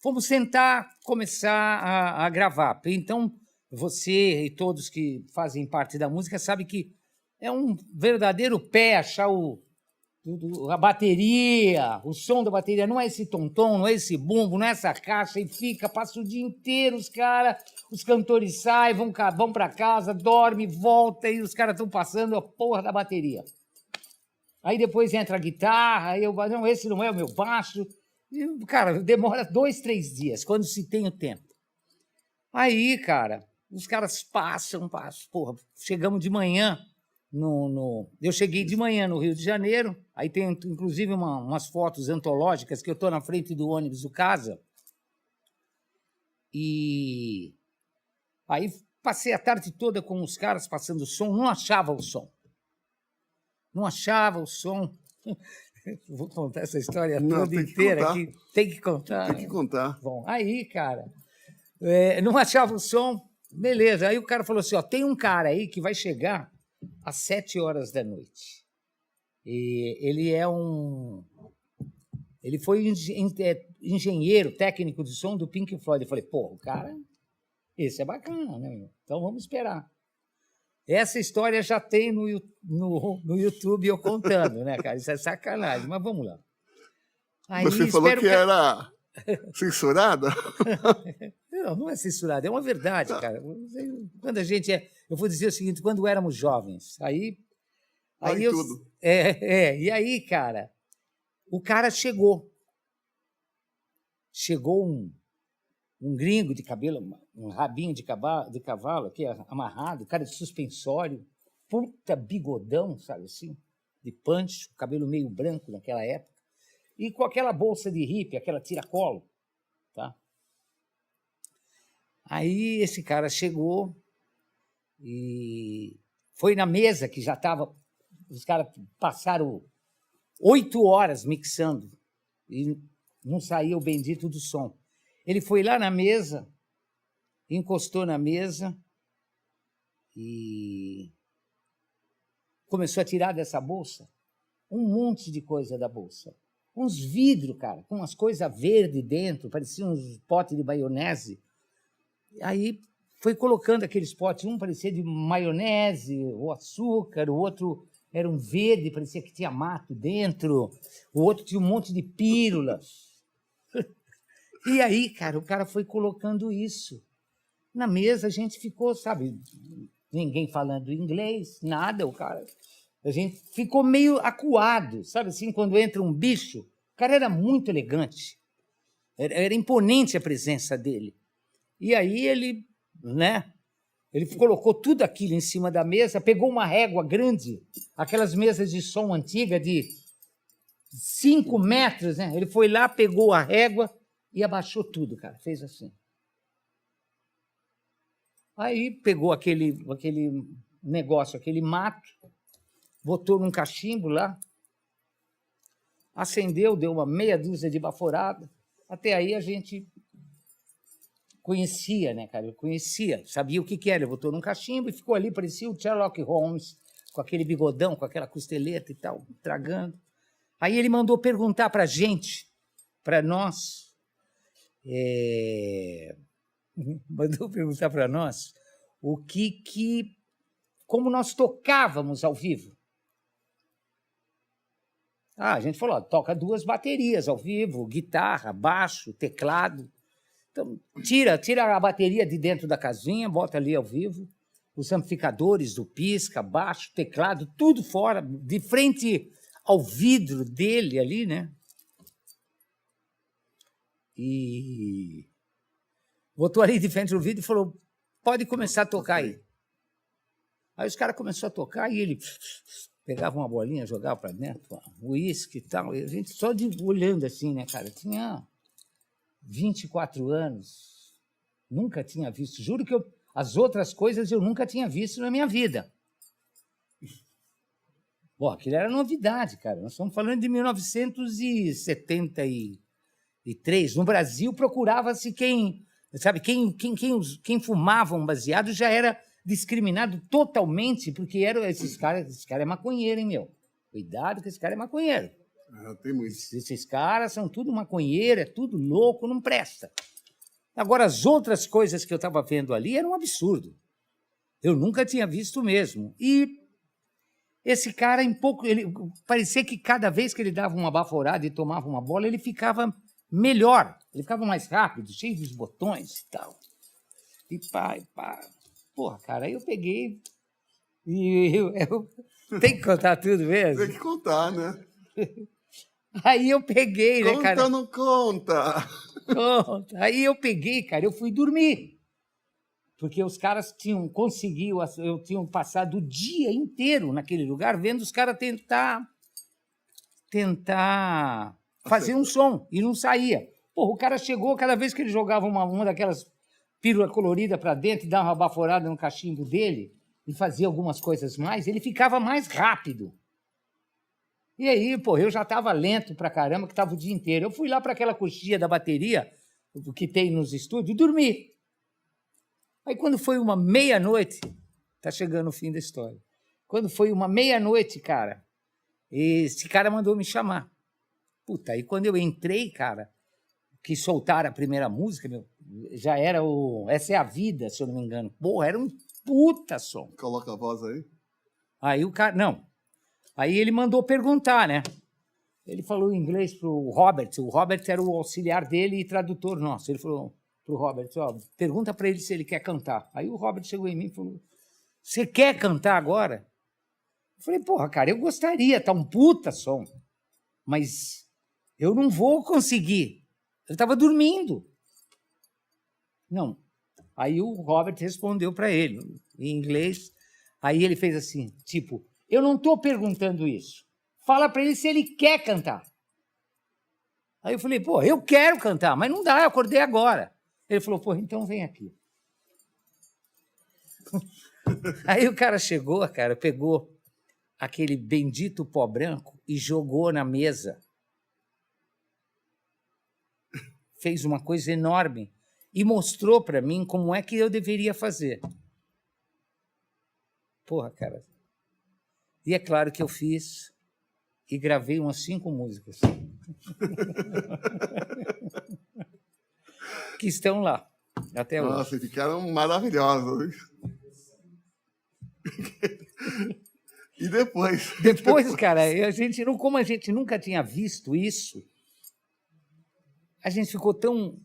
fomos sentar, começar a gravar. Então, você e todos que fazem parte da música sabem que é um verdadeiro pé achar a bateria, o som da bateria. Não é esse tom-tom, não é esse bumbo, não é essa caixa, e passa o dia inteiro, os cantores saem, vão para casa, dormem, voltam, e os caras estão passando a porra da bateria. Aí depois entra a guitarra, aí eu falo, não, esse não é o meu baixo. E, cara, demora 2, 3 dias, quando se tem o tempo. Aí, cara, os caras passam. Porra, chegamos de manhã. Eu cheguei de manhã no Rio de Janeiro, aí tem inclusive umas fotos antológicas que eu estou na frente do ônibus do Casa. E aí passei a tarde toda com os caras passando som, não achava o som. Vou contar essa história toda inteira aqui. Tem que contar. Tem que contar. Bom, aí, cara, não achava o som, beleza. Aí o cara falou assim, ó, tem um cara aí que vai chegar às 7 horas da noite. E ele foi engenheiro técnico de som do Pink Floyd. Eu falei, pô, o cara, esse é bacana, né? Então vamos esperar. Essa história já tem no YouTube eu contando, né, cara? Isso é sacanagem, mas vamos lá. Aí, você falou que era censurada? Não é censurada, é uma verdade, cara. Quando a gente eu vou dizer o seguinte, quando éramos jovens, aí tudo. E aí, cara, o cara chegou um gringo de cabelo, um rabinho de cavalo aqui amarrado, cara de suspensório, puta bigodão, sabe assim, de punch, cabelo meio branco naquela época, e com aquela bolsa de hippie, aquela tiracolo, tá? Aí esse cara chegou e foi na mesa que já estava, os caras passaram 8 horas mixando e não saía o bendito do som. Ele foi lá na mesa, encostou na mesa e começou a tirar dessa bolsa um monte de coisa da bolsa. Uns vidros, cara, com umas coisas verdes dentro, pareciam uns potes de maionese. Aí foi colocando aqueles potes, um parecia de maionese, ou açúcar, o outro era um verde, parecia que tinha mato dentro, o outro tinha um monte de pílulas. E aí, cara, o cara foi colocando isso. Na mesa a gente ficou, sabe, ninguém falando inglês, nada, a gente ficou meio acuado, sabe assim, quando entra um bicho. O cara era muito elegante, era imponente a presença dele. E aí ele colocou tudo aquilo em cima da mesa, pegou uma régua grande, aquelas mesas de som antiga de 5 metros, né? Ele foi lá, pegou a régua e abaixou tudo, cara, fez assim. Aí pegou aquele negócio, aquele mato, botou num cachimbo lá, acendeu, deu uma meia dúzia de baforada. Até aí a gente conhecia, né, cara? Eu conhecia, sabia o que era. Ele botou num cachimbo e ficou ali, parecia o Sherlock Holmes, com aquele bigodão, com aquela costeleta e tal, tragando. Aí ele mandou perguntar para a gente, para nós, mandou perguntar para nós como nós tocávamos ao vivo. A gente falou, toca 2 baterias ao vivo, guitarra, baixo, teclado. Então, tira a bateria de dentro da casinha, bota ali ao vivo, os amplificadores do pisca, baixo, teclado, tudo fora, de frente ao vidro dele ali, né? E botou ali de frente do vidro e falou, pode começar a tocar aí. Aí os caras começaram a tocar e ele pegava uma bolinha, jogava para dentro, uísque e tal, e a gente só olhando assim, né, cara? Tinha 24 anos, nunca tinha visto, juro que as outras coisas eu nunca tinha visto na minha vida. Bom, aquilo era novidade, cara, nós estamos falando de 1973, no Brasil procurava-se quem fumava um baseado já era discriminado totalmente, porque esse cara é maconheiro, hein, meu? Cuidado que esse cara é maconheiro. Tem muitos. Esses caras são tudo maconheiro, é tudo louco, não presta. Agora, as outras coisas que eu estava vendo ali eram um absurdo. Eu nunca tinha visto mesmo. E esse cara, ele parecia que cada vez que ele dava uma baforada e tomava uma bola, ele ficava melhor. Ele ficava mais rápido, cheio dos botões e tal. E pá, e pá. Porra, cara, aí eu peguei e eu tem que contar tudo mesmo? Tem que contar, né? Aí eu peguei, conta, né, cara? Conta, não conta? Conta. Aí eu peguei, cara, eu fui dormir. Porque os caras tinham passado o dia inteiro naquele lugar vendo os caras tentar fazer um som e não saía. Porra, o cara chegou, cada vez que ele jogava uma daquelas pílula colorida para dentro e dava uma baforada no cachimbo dele e fazia algumas coisas mais, ele ficava mais rápido. E aí, pô, eu já estava lento pra caramba, que estava o dia inteiro. Eu fui lá para aquela coxinha da bateria, que tem nos estúdios, e dormi. Aí, quando foi uma meia-noite, tá chegando o fim da história. Quando foi uma meia-noite, cara, esse cara mandou me chamar. Puta, aí quando eu entrei, cara, que soltaram a primeira música, meu, já era o Essa é a Vida, se eu não me engano. Porra, era um puta som. Coloca a voz aí. Aí o cara, não. Aí ele mandou perguntar, né? Ele falou em inglês pro Robert. O Robert era o auxiliar dele e tradutor nosso. Ele falou pro Robert, ó, pergunta para ele se ele quer cantar. Aí o Robert chegou em mim e falou, você quer cantar agora? Eu falei, porra, cara, eu gostaria, tá um puta som, mas eu não vou conseguir. Eu estava dormindo. Não. Aí o Robert respondeu para ele, em inglês. Aí ele fez assim, tipo, eu não estou perguntando isso. Fala para ele se ele quer cantar. Aí eu falei, pô, eu quero cantar, mas não dá, eu acordei agora. Ele falou, pô, então vem aqui. Aí o cara chegou, cara, pegou aquele bendito pó branco e jogou na mesa. Fez uma coisa enorme e mostrou para mim como é que eu deveria fazer. Porra, cara. E é claro que eu fiz e gravei umas 5 músicas. Que estão lá, até hoje. Nossa, ficaram maravilhosos. E depois? Depois, cara, como a gente nunca tinha visto isso, a gente ficou tão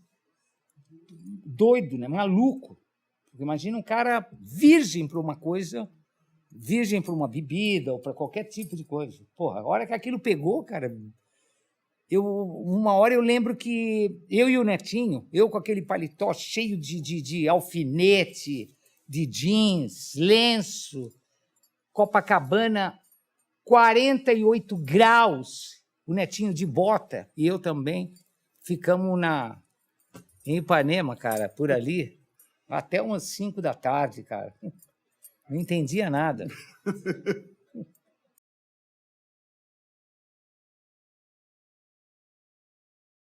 doido, né? Maluco. Porque imagina um cara virgem para uma coisa, virgem para uma bebida ou para qualquer tipo de coisa. Porra, a hora que aquilo pegou, cara, uma hora eu lembro que eu e o Netinho, eu com aquele paletó cheio de alfinete, de jeans, lenço, Copacabana, 48 graus, o Netinho de bota e eu também, ficamos em Ipanema, cara, por ali, até umas 5 da tarde, cara. Não entendia nada.